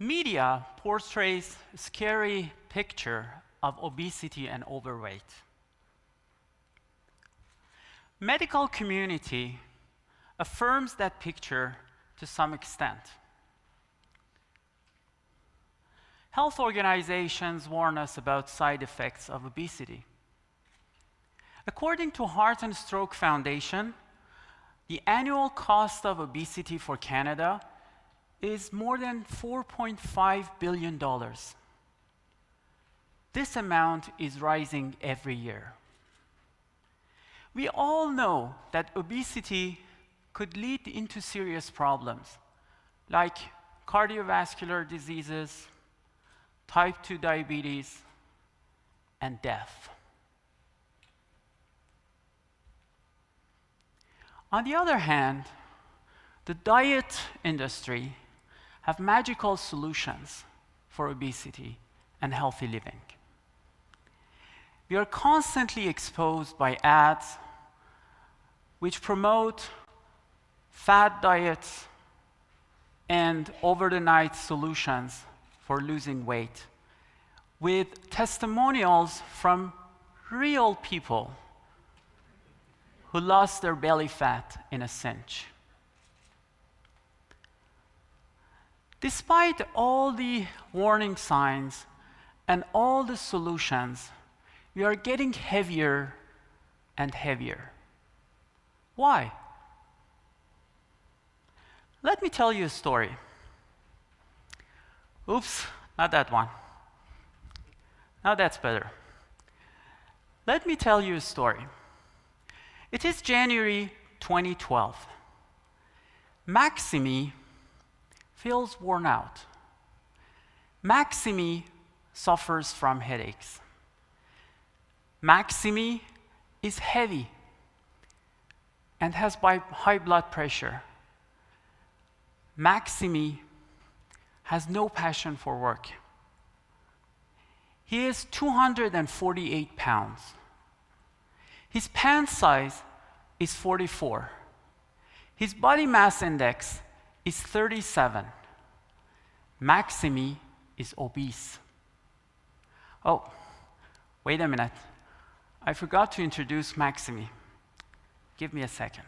Media portrays a scary picture of obesity and overweight. Medical community affirms that picture to some extent. Health organizations warn us about side effects of obesity. According to Heart and Stroke Foundation, the annual cost of obesity for Canada is more than $4.5 billion. This amount is rising every year. We all know that obesity could lead into serious problems like cardiovascular diseases, type 2 diabetes, and death. On the other hand, the diet industry have magical solutions for obesity and healthy living. We are constantly exposed by ads which promote fad diets and over-the-night solutions for losing weight, with testimonials from real people who lost their belly fat in a cinch. Despite all the warning signs and all the solutions, we are getting heavier and heavier. Why? Let me tell you a story. Oops, not that one. Now that's better. Let me tell you a story. It is January 2012. Maximi feels worn out. Maximi suffers from headaches. Maximi is heavy and has high blood pressure. Maximi has no passion for work. He is 248 pounds. His pant size is 44. His body mass index is 37. Maximi is obese. Oh, wait a minute. I forgot to introduce Maximi. Give me a second.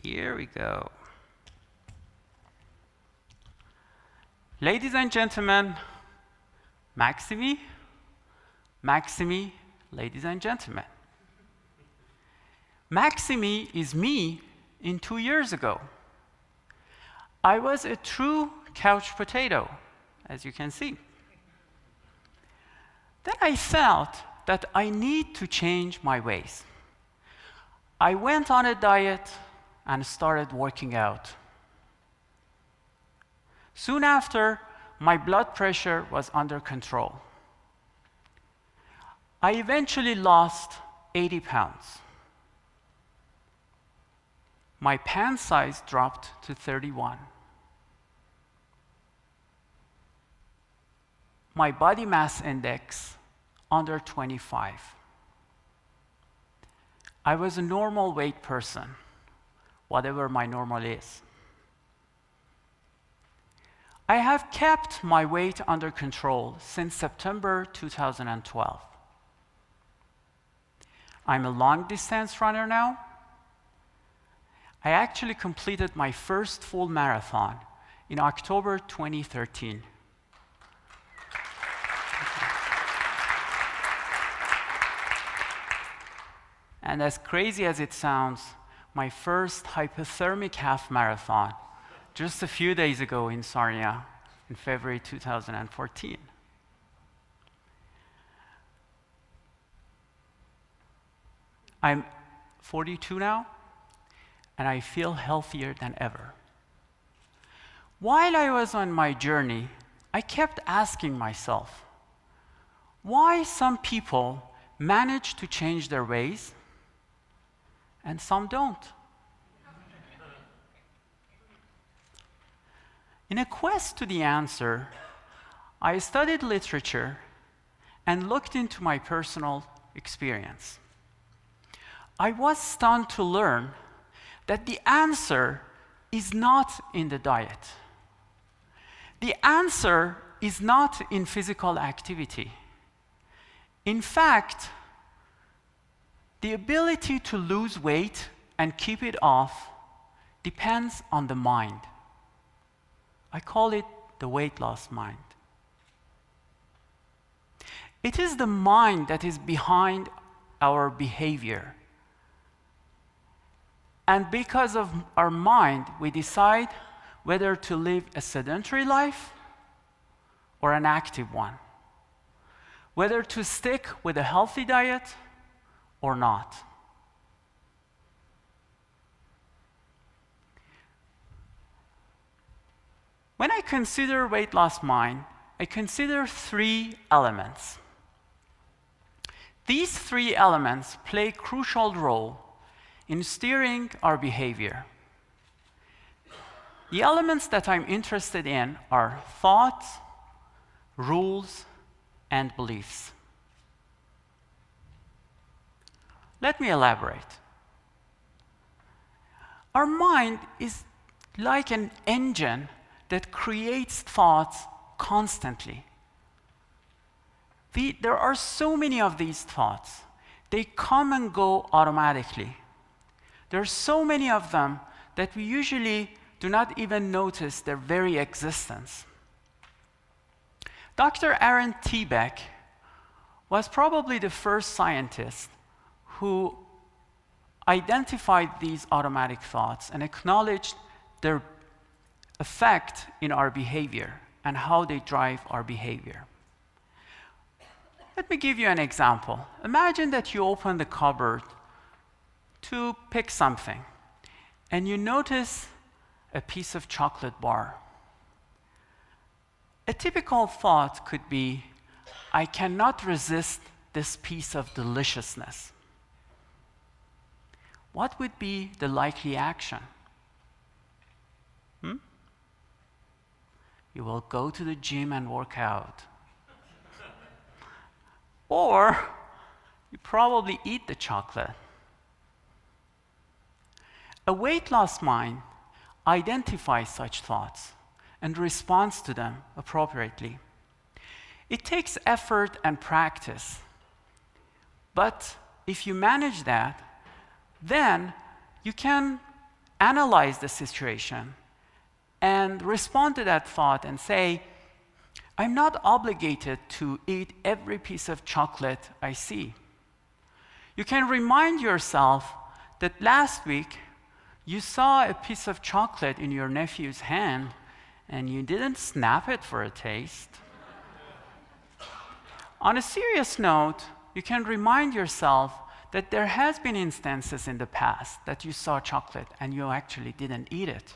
Here we go. Ladies and gentlemen, Maximi, Maximi, ladies and gentlemen. Maximi is me in 2 years ago. I was a true couch potato, as you can see. Then I felt that I need to change my ways. I went on a diet and started working out. Soon after, my blood pressure was under control. I eventually lost 80 pounds. My pant size dropped to 31. My body mass index under 25. I was a normal weight person, whatever my normal is. I have kept my weight under control since September 2012. I'm a long-distance runner now. I actually completed my first full marathon in October 2013. And as crazy as it sounds, my first hypothermic half marathon just a few days ago in Sarnia in February 2014. I'm 42 now, and I feel healthier than ever. While I was on my journey, I kept asking myself, why some people manage to change their ways and some don't? In a quest to the answer, I studied literature and looked into my personal experience. I was stunned to learn that the answer is not in the diet. The answer is not in physical activity. In fact, the ability to lose weight and keep it off depends on the mind. I call it the weight loss mind. It is the mind that is behind our behavior. And because of our mind, we decide whether to live a sedentary life or an active one, whether to stick with a healthy diet or not. When I consider weight loss mind, I consider 3 elements. These 3 elements play a crucial role in steering our behavior. The elements that I'm interested in are thoughts, rules, and beliefs. Let me elaborate. Our mind is like an engine that creates thoughts constantly. There are so many of these thoughts. They come and go automatically. There are so many of them that we usually do not even notice their very existence. Dr. Aaron T. Beck was probably the first scientist who identified these automatic thoughts and acknowledged their effect in our behavior and how they drive our behavior. Let me give you an example. Imagine that you open the cupboard to pick something, and you notice a piece of chocolate bar. A typical thought could be, I cannot resist this piece of deliciousness. What would be the likely action? You will go to the gym and work out. Or you probably eat the chocolate. A weight loss mind identifies such thoughts and responds to them appropriately. It takes effort and practice. But if you manage that, then you can analyze the situation and respond to that thought and say, I'm not obligated to eat every piece of chocolate I see. You can remind yourself that last week you saw a piece of chocolate in your nephew's hand and you didn't snap it for a taste. On a serious note, you can remind yourself that there has been instances in the past that you saw chocolate and you actually didn't eat it.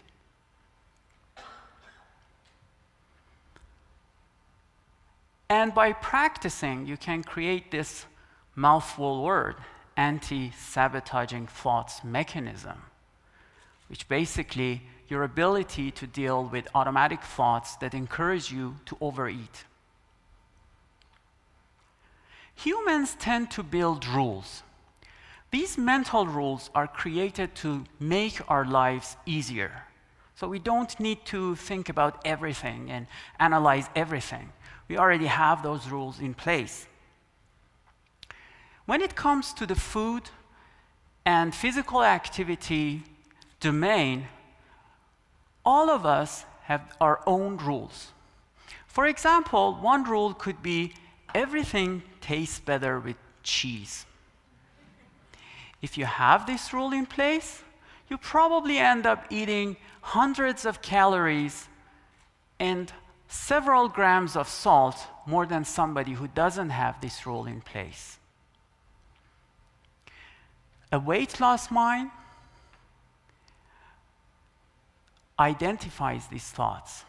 And by practicing, you can create this mouthful word, anti-sabotaging thoughts mechanism, which basically your ability to deal with automatic thoughts that encourage you to overeat. Humans tend to build rules. These mental rules are created to make our lives easier. So we don't need to think about everything and analyze everything. We already have those rules in place. When it comes to the food and physical activity domain, all of us have our own rules. For example, one rule could be everything tastes better with cheese. If you have this rule in place, you probably end up eating hundreds of calories and several grams of salt more than somebody who doesn't have this rule in place. A weight loss mind identifies these thoughts.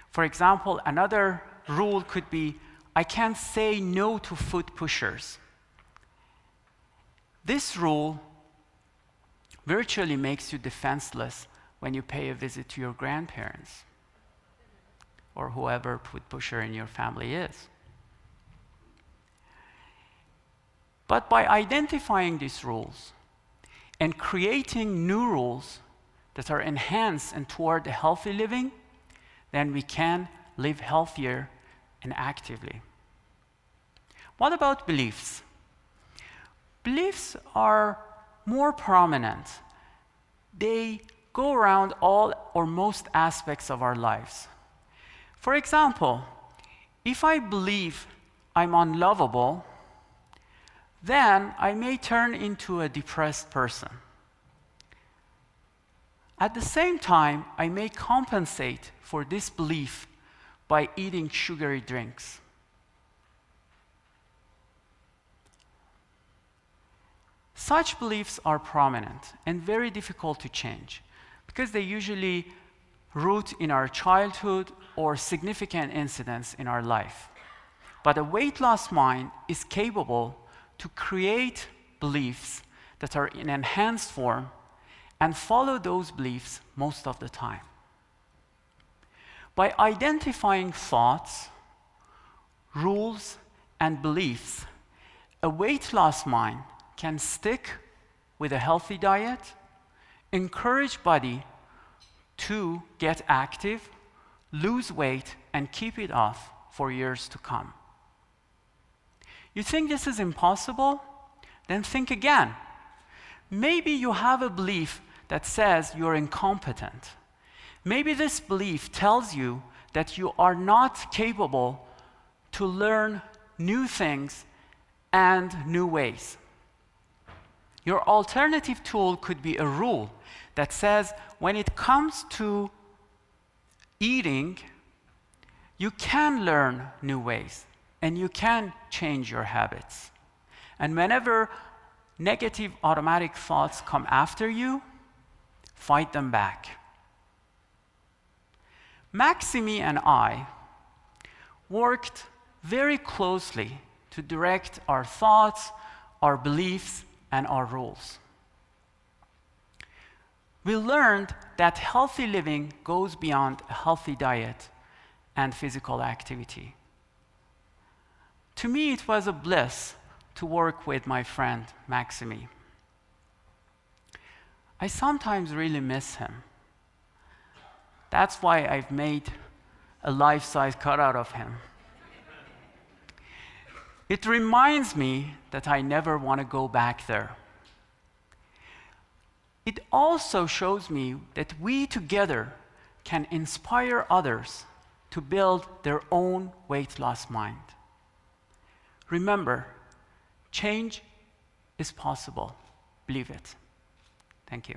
For example, another rule could be, I can't say no to food pushers. This rule virtually makes you defenseless when you pay a visit to your grandparents or whoever food pusher in your family is. But by identifying these rules and creating new rules, that are enhanced and toward the healthy living, then we can live healthier and actively. What about beliefs? Beliefs are more prominent. They go around all or most aspects of our lives. For example, if I believe I'm unlovable, then I may turn into a depressed person. At the same time, I may compensate for this belief by eating sugary drinks. Such beliefs are prominent and very difficult to change because they usually root in our childhood or significant incidents in our life. But a weight loss mind is capable to create beliefs that are in enhanced form and follow those beliefs most of the time. By identifying thoughts, rules, and beliefs, a weight loss mind can stick with a healthy diet, encourage body to get active, lose weight, and keep it off for years to come. You think this is impossible? Then think again. Maybe you have a belief that says you're incompetent. Maybe this belief tells you that you are not capable to learn new things and new ways. Your alternative tool could be a rule that says when it comes to eating, you can learn new ways and you can change your habits. And whenever negative automatic thoughts come after you, fight them back. Maximi and I worked very closely to direct our thoughts, our beliefs, and our rules. We learned that healthy living goes beyond a healthy diet and physical activity. To me, it was a bliss to work with my friend Maximi. I sometimes really miss him. That's why I've made a life-size cutout of him. It reminds me that I never want to go back there. It also shows me that we together can inspire others to build their own weight loss mind. Remember, change is possible. Believe it. Thank you.